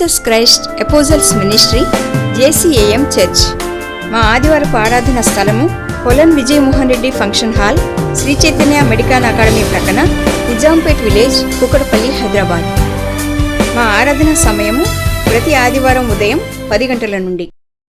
Jesus Christ apostles ministry JCAM church. మా ఆదివారపు ఆరాధన స్థలము Polan Vijayamohan Reddy function hall, Sri Chaitanya medical academy ప్రక్కన, నిజాంపేట్ విలేజ్, కుకట్పల్లి, హైదరాబాద్. మా ఆరాధన సమయము ప్రతి ఆదివారం ఉదయం 10 గంటల నుండి.